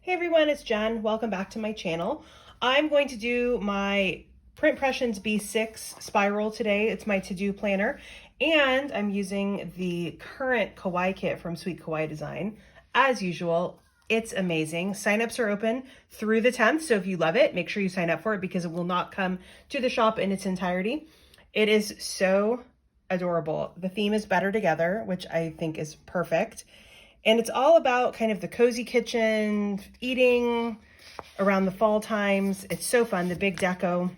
Hey everyone, it's Jen. Welcome back to my channel. I'm going to do my Print Pressions B6 spiral today. It's my to-do planner, and I'm using the current Kawaii kit from Sweet Kawaii Design. As usual, it's amazing. Sign-ups are open through the 10th, so if you love it, make sure you sign up for it because it will not come to the shop in its entirety. It is so adorable. The theme is Better Together, which I think is perfect. And it's all about kind of the cozy kitchen, eating around the fall times. It's so fun. The big deco.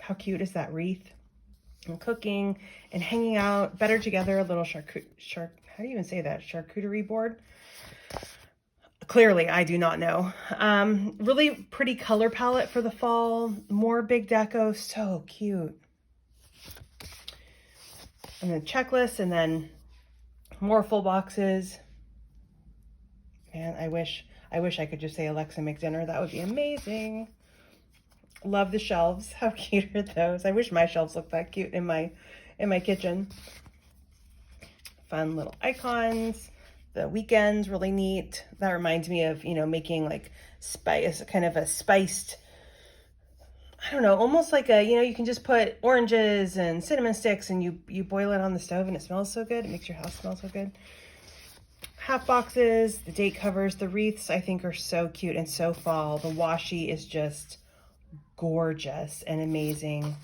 How cute is that wreath? And cooking and hanging out. Better together. A little how do you even say that? Charcuterie board? Clearly, I do not know. Really pretty color palette for the fall. More big deco. So cute. And then checklist, and then more full boxes. Man, I wish I could just say, Alexa, make dinner. That would be amazing. Love the shelves. How cute are those? I wish my shelves looked that cute in my kitchen. Fun little icons. The weekend's really neat. That reminds me of, making like spice, kind of a spiced, I don't know, almost like a, you can just put oranges and cinnamon sticks and you boil it on the stove and it smells so good. It makes your house smell so good. Half boxes, the date covers, the wreaths I think are so cute and so fall. The washi is just gorgeous and amazing.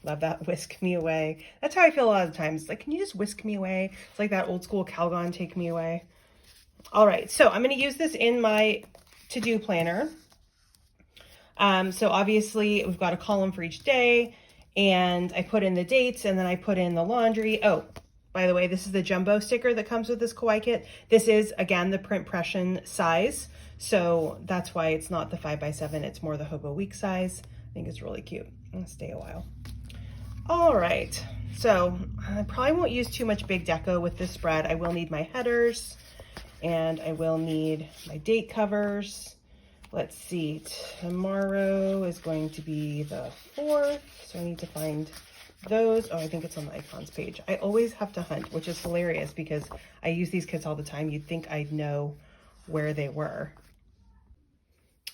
Love that whisk me away. That's how I feel a lot of the times. Like, can you just whisk me away? It's like that old school Calgon, take me away. All right, so I'm going to use this in my to-do planner. So obviously we've got a column for each day, and I put in the dates, and then I put in the laundry. Oh, by the way, this is the jumbo sticker that comes with this Kawaii kit. This is, again, the Print Pression size. So that's why it's not the 5x7. It's more the Hobo Week size. I think it's really cute. It'll stay a while. All right. So I probably won't use too much big deco with this spread. I will need my headers, and I will need my date covers. Let's see. Tomorrow is going to be the 4th. So I need to find those. Oh, I think it's on the icons page. I always have to hunt, which is hilarious because I use these kits all the time. You'd think I'd know where they were.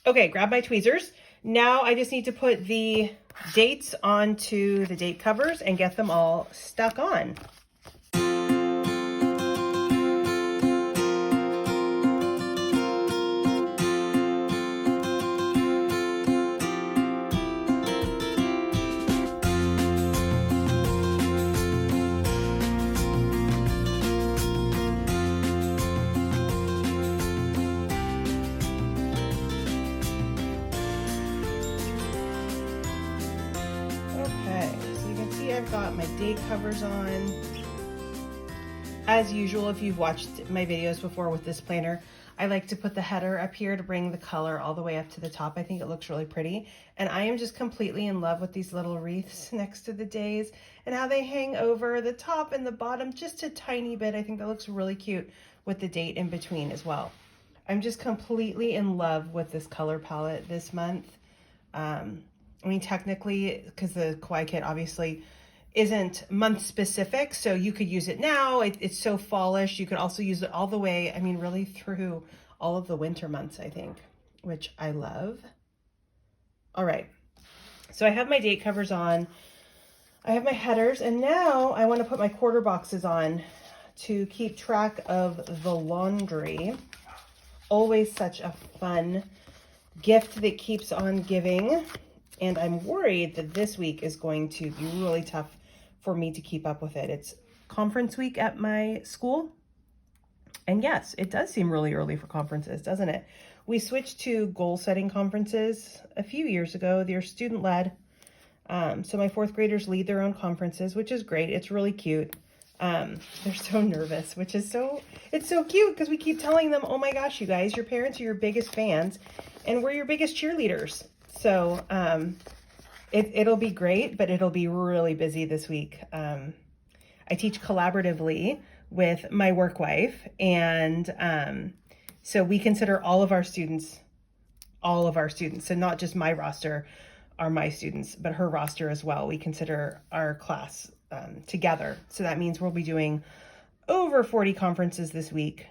Okay, grab my tweezers. Now I just need to put the dates onto the date covers and get them all stuck on. I've got my date covers on. As usual, if you've watched my videos before with this planner, I like to put the header up here to bring the color all the way up to the top. I think it looks really pretty. And I am just completely in love with these little wreaths next to the days and how they hang over the top and the bottom just a tiny bit. I think that looks really cute with the date in between as well. I'm just completely in love with this color palette this month. I mean, technically, because the Kawaii kit obviously isn't month specific, so you could use it now. It's so fallish. You could also use it all the way, I mean, really through all of the winter months, I think, which I love. All right, so I have my date covers on. I have my headers, and now I want to put my quarter boxes on to keep track of the laundry. Always such a fun gift that keeps on giving. And I'm worried that this week is going to be really tough for me to keep up with it. It's conference week at my school. And yes, it does seem really early for conferences, doesn't it? We switched to goal setting conferences a few years ago. They're student led. So my 4th graders lead their own conferences, which is great. It's really cute. They're so nervous, which is it's so cute because we keep telling them, oh my gosh, you guys, your parents are your biggest fans and we're your biggest cheerleaders. So it'll be great, but it'll be really busy this week. I teach collaboratively with my work wife, and so we consider all of our students, so not just my roster are my students, but her roster as well. We consider our class together. So that means we'll be doing over 40 conferences this week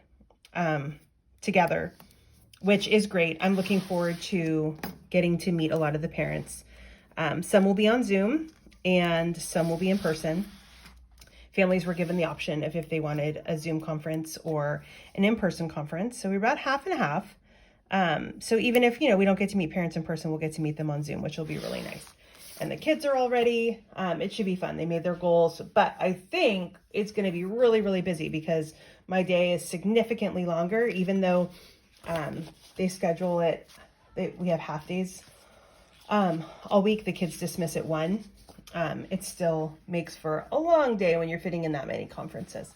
together. which is great. I'm looking forward to getting to meet a lot of the parents. Some will be on Zoom and some will be in person. Families were given the option of if they wanted a Zoom conference or an in-person conference. So we're about half and half. So even if, we don't get to meet parents in person, we'll get to meet them on Zoom, which will be really nice. And the kids are all ready. It should be fun. They made their goals, but I think it's going to be really, really busy because my day is significantly longer, even though they schedule it. We have half days all week. The kids dismiss at 1. It still makes for a long day when you're fitting in that many conferences.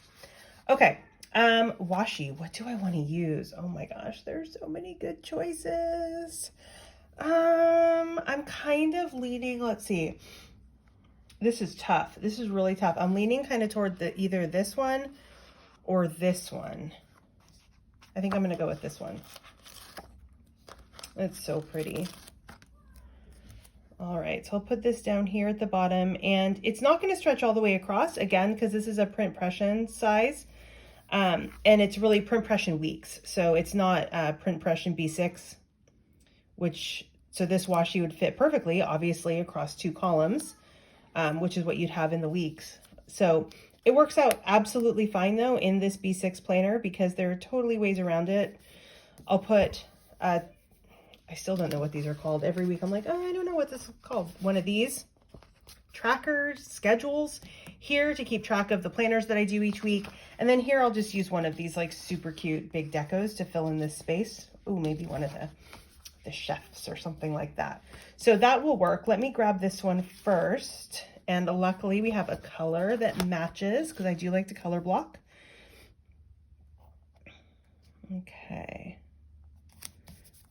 Okay. Washi, what do I want to use? Oh my gosh, there's so many good choices. I'm kind of leaning, let's see. This is tough. This is really tough. I'm leaning kind of toward either this one or this one. I think I'm going to go with this one. It's so pretty. All right, so I'll put this down here at the bottom, and it's not going to stretch all the way across, again, because this is a print pression size, and it's really print pression weeks. So it's not print pression B6, so this washi would fit perfectly, obviously, across 2 columns, which is what you'd have in the weeks. So it works out absolutely fine, though, in this B6 planner because there are totally ways around it. I'll put, I still don't know what these are called. Every week I'm like, oh, I don't know what this is called. One of these trackers, schedules here to keep track of the planners that I do each week. And then here I'll just use one of these like super cute big decos to fill in this space. Oh, maybe one of the chefs or something like that. So that will work. Let me grab this one first. And luckily we have a color that matches because I do like to color block. Okay.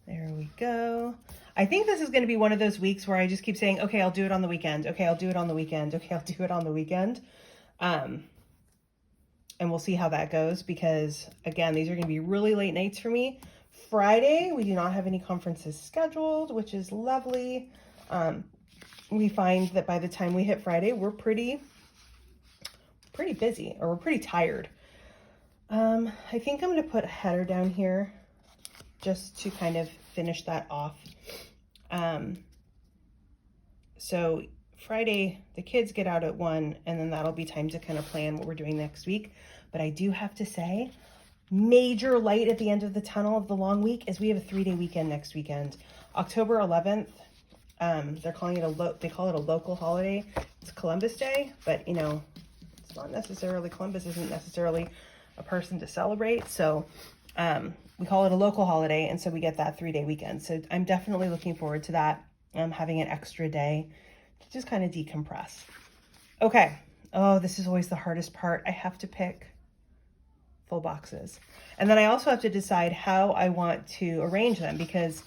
There we go. I think this is going to be one of those weeks where I just keep saying, okay, I'll do it on the weekend. Okay, I'll do it on the weekend. Okay, I'll do it on the weekend. And we'll see how that goes because, again, these are going to be really late nights for me. Friday, we do not have any conferences scheduled, which is lovely. We find that by the time we hit Friday, we're pretty busy, or we're pretty tired. I think I'm going to put a header down here just to kind of finish that off. So Friday, the kids get out at 1, and then that'll be time to kind of plan what we're doing next week. But I do have to say, major light at the end of the tunnel of the long week is we have a 3-day weekend next weekend. October 11th, they call it a local holiday. It's Columbus Day, but it's not necessarily, Columbus isn't necessarily a person to celebrate. So we call it a local holiday, and so we get that 3-day weekend. So I'm definitely looking forward to that, having an extra day to just kind of decompress. Okay. Oh, this is always the hardest part. I have to pick full boxes. And then I also have to decide how I want to arrange them because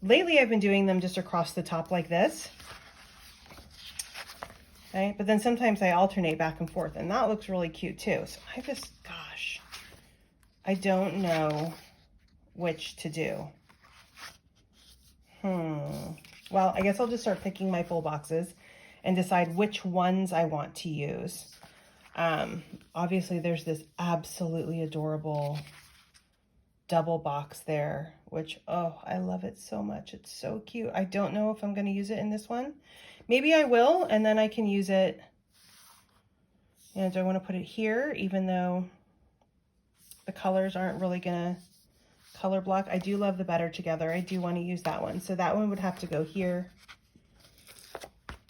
lately I've been doing them just across the top like this. Okay. But then sometimes I alternate back and forth, and that looks really cute too. So gosh, I don't know which to do. Well, I guess I'll just start picking my full boxes and decide which ones I want to use. Obviously there's this absolutely adorable double box there, which, oh, I love it so much. It's so cute. I don't know if I'm going to use it in this one. Maybe I will, and then I can use it. And do I want to put it here, even though the colors aren't really going to color block? I do love the Better Together. I do want to use that one. So that one would have to go here.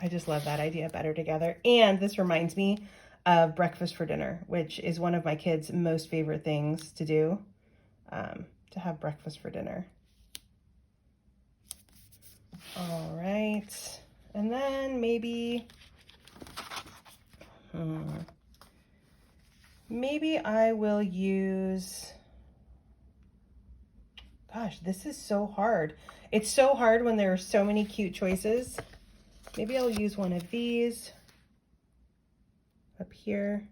I just love that idea, Better Together. And this reminds me of breakfast for dinner, which is one of my kids' most favorite things to do, to have breakfast for dinner. All right. And then maybe I will use, gosh, this is so hard. It's so hard when there are so many cute choices. Maybe I'll use one of these up here,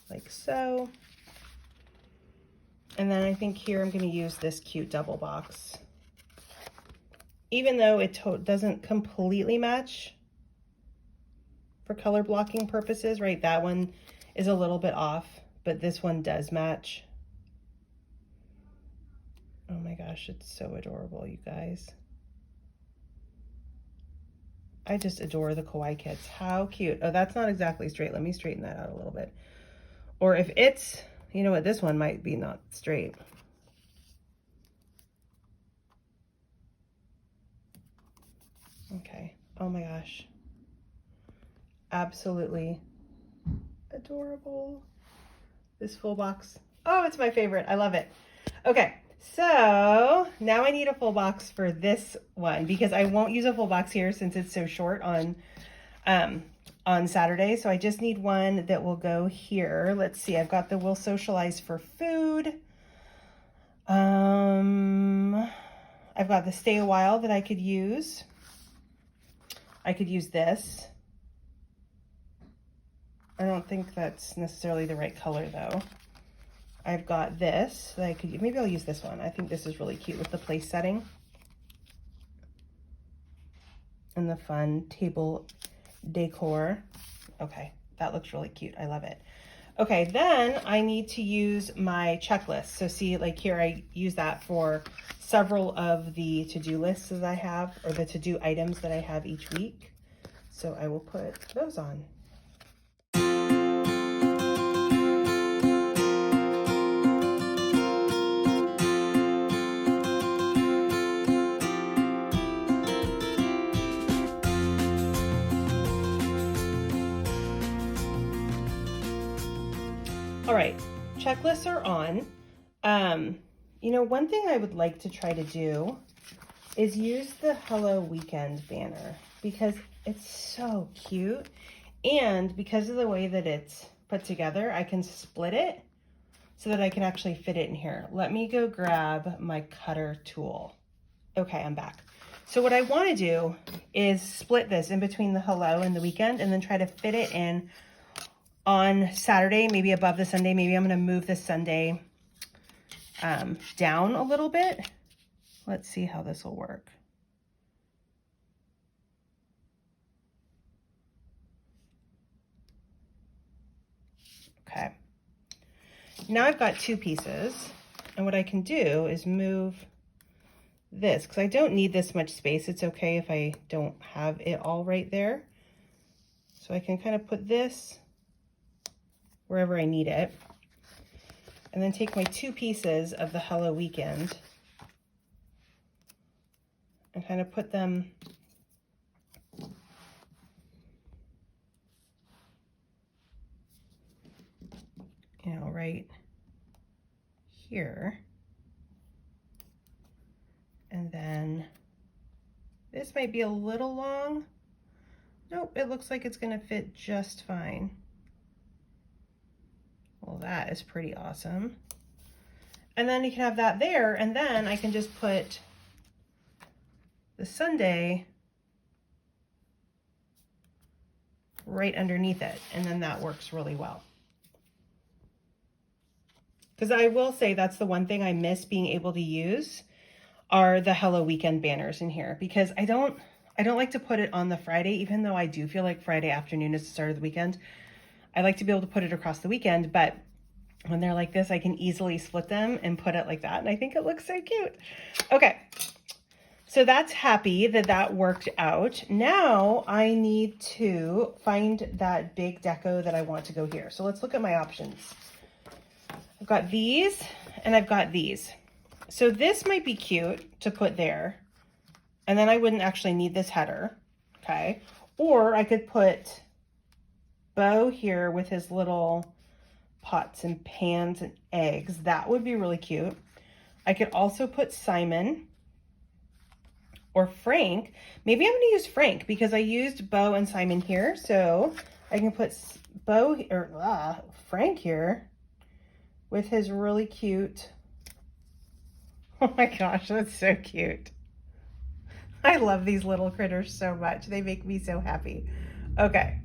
like so. And then I think here I'm going to use this cute double box. Even though it doesn't completely match for color blocking purposes, right? That one is a little bit off, but this one does match. Oh my gosh, it's so adorable, you guys. I just adore the Kawaii kits. How cute. Oh, that's not exactly straight. Let me straighten that out a little bit. Or if it's, you know what, this one might be not straight. Okay. Oh my gosh. Absolutely adorable. This full box. Oh, it's my favorite. I love it. Okay. So now I need a full box for this one because I won't use a full box here since it's so short on Saturday. So I just need one that will go here. Let's see. I've got the Will Socialize for Food. I've got the Stay a While that I could use. I could use this. I don't think that's necessarily the right color though. I've got this that I could, maybe I'll use this one. I think this is really cute with the place setting. And the fun table decor. Okay, that looks really cute. I love it. Okay, then I need to use my checklist. So see, like here, I use that for several of the to-do lists that I have, or the to-do items that I have each week. So I will put those on. All right, checklists are on. You know, one thing I would like to try to do is use the Hello Weekend banner because it's so cute. And because of the way that it's put together, I can split it so that I can actually fit it in here. Let me go grab my cutter tool. Okay, I'm back. So what I want to do is split this in between the Hello and the Weekend and then try to fit it in on Saturday, maybe above the Sunday. Maybe I'm going to move the Sunday down a little bit. Let's see how this will work. Okay. Now I've got two pieces, and what I can do is move this because I don't need this much space. It's okay if I don't have it all right there. So I can kind of put this wherever I need it. And then take my two pieces of the Hello Weekend and kind of put them right here. And then this might be a little long. Nope, it looks like it's gonna fit just fine. Well, that is pretty awesome. And then you can have that there, and then I can just put the Sunday right underneath it, and then that works really well. Because I will say that's the one thing I miss being able to use are the Hello Weekend banners in here, because I don't like to put it on the Friday, even though I do feel like Friday afternoon is the start of the weekend. I like to be able to put it across the weekend, but when they're like this, I can easily split them and put it like that. And I think it looks so cute. Okay, so that's happy that that worked out. Now I need to find that big deco that I want to go here. So let's look at my options. I've got these and I've got these. So this might be cute to put there. And then I wouldn't actually need this header, okay? Or I could put Bo here with his little pots and pans and eggs. That would be really cute. I could also put Simon or Frank. Maybe I'm gonna use Frank because I used Bo and Simon here. So I can put Frank here with his really cute, oh my gosh, that's so cute. I love these little critters so much. They make me so happy. Okay,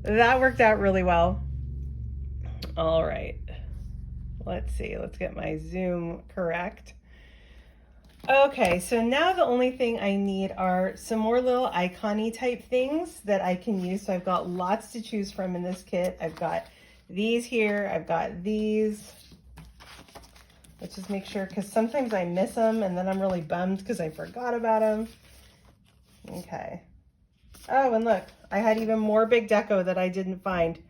that worked out really well. All right, let's see. Let's get my zoom correct. Okay, so now the only thing I need are some more little icon-y type things that I can use. So I've got lots to choose from in this kit. I've got these here. I've got these. Let's just make sure, because sometimes I miss them and then I'm really bummed because I forgot about them. Okay. Oh, and look, I had even more big deco that I didn't find.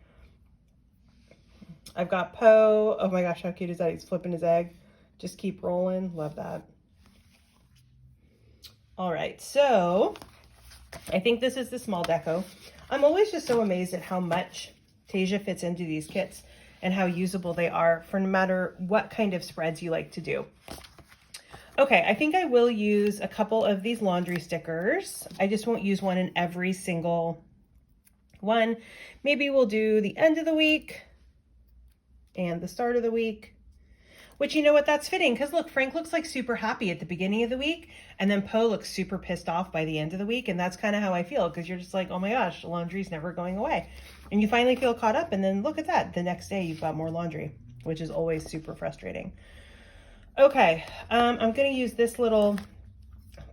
I've got Poe. Oh my gosh, how cute is that? He's flipping his egg. Just keep rolling. Love that. All right, so I think this is the small deco. I'm always just so amazed at how much Tasia fits into these kits and how usable they are for no matter what kind of spreads you like to do. Okay, I think I will use a couple of these laundry stickers. I just won't use one in every single one. Maybe we'll do the end of the week and the start of the week. Which, you know what, that's fitting, because look, Frank looks like super happy at the beginning of the week, and then Poe looks super pissed off by the end of the week, and that's kind of how I feel, because you're just like, oh my gosh, laundry's never going away. And you finally feel caught up, and then look at that. The next day, you've got more laundry, which is always super frustrating. Okay, I'm going to use this little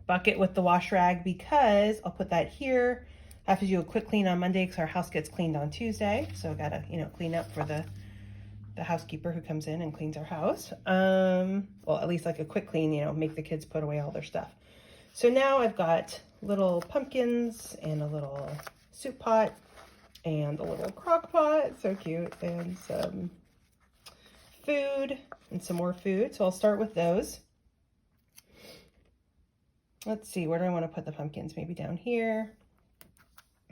bucket with the wash rag, because I'll put that here. I have to do a quick clean on Monday, because our house gets cleaned on Tuesday, so I got to, clean up for the housekeeper who comes in and cleans our house. Well, at least like a quick clean, make the kids put away all their stuff. So now I've got little pumpkins and a little soup pot and a little crock pot, so cute, and some food and some more food. So I'll start with those. Let's see, where do I want to put the pumpkins? Maybe down here.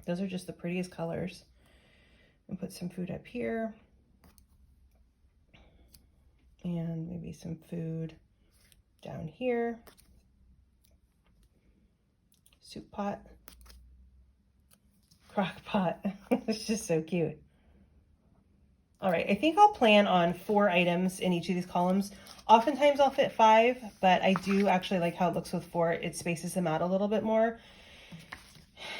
Those are just the prettiest colors. And put some food up here. And maybe some food down here. Soup pot. Crock pot. It's just so cute. All right, I think I'll plan on 4 items in each of these columns. Oftentimes I'll fit 5, but I do actually like how it looks with 4. It spaces them out a little bit more.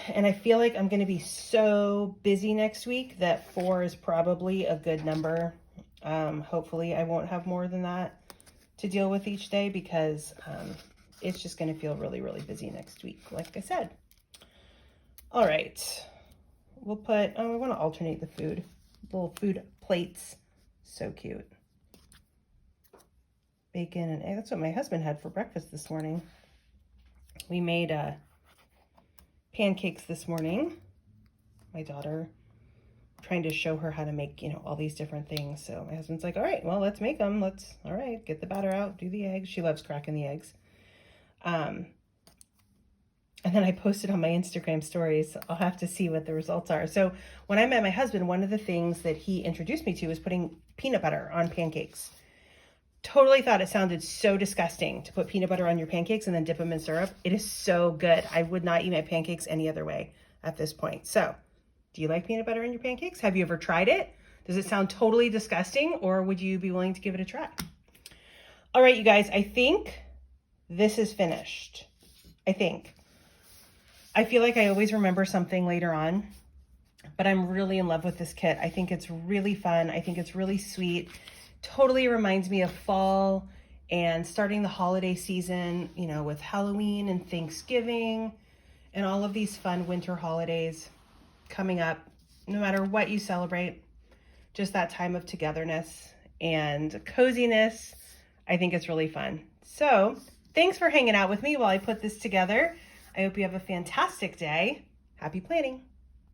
And I feel like I'm going to be so busy next week that 4 is probably a good number. Hopefully I won't have more than that to deal with each day, because it's just going to feel really, really busy next week, like I said. All right, we'll put, I want to alternate the food, little food plates. So cute. Bacon and egg. That's what my husband had for breakfast this morning. We made pancakes this morning. My daughter, trying to show her how to make, all these different things. So my husband's like, all right, well, let's make them. All right, get the batter out, do the eggs. She loves cracking the eggs. And then I posted on my Instagram stories. I'll have to see what the results are. So when I met my husband, one of the things that he introduced me to was putting peanut butter on pancakes. Totally thought it sounded so disgusting to put peanut butter on your pancakes and then dip them in syrup. It is so good. I would not eat my pancakes any other way at this point. So do you like peanut butter in your pancakes? Have you ever tried it? Does it sound totally disgusting, or would you be willing to give it a try? All right, you guys, I think this is finished. I feel like I always remember something later on, but I'm really in love with this kit. I think it's really fun. I think it's really sweet. Totally reminds me of fall and starting the holiday season, with Halloween and Thanksgiving and all of these fun winter holidays coming up. No matter what you celebrate, just that time of togetherness and coziness. I think it's really fun. So thanks for hanging out with me while I put this together. I hope you have a fantastic day. Happy planning.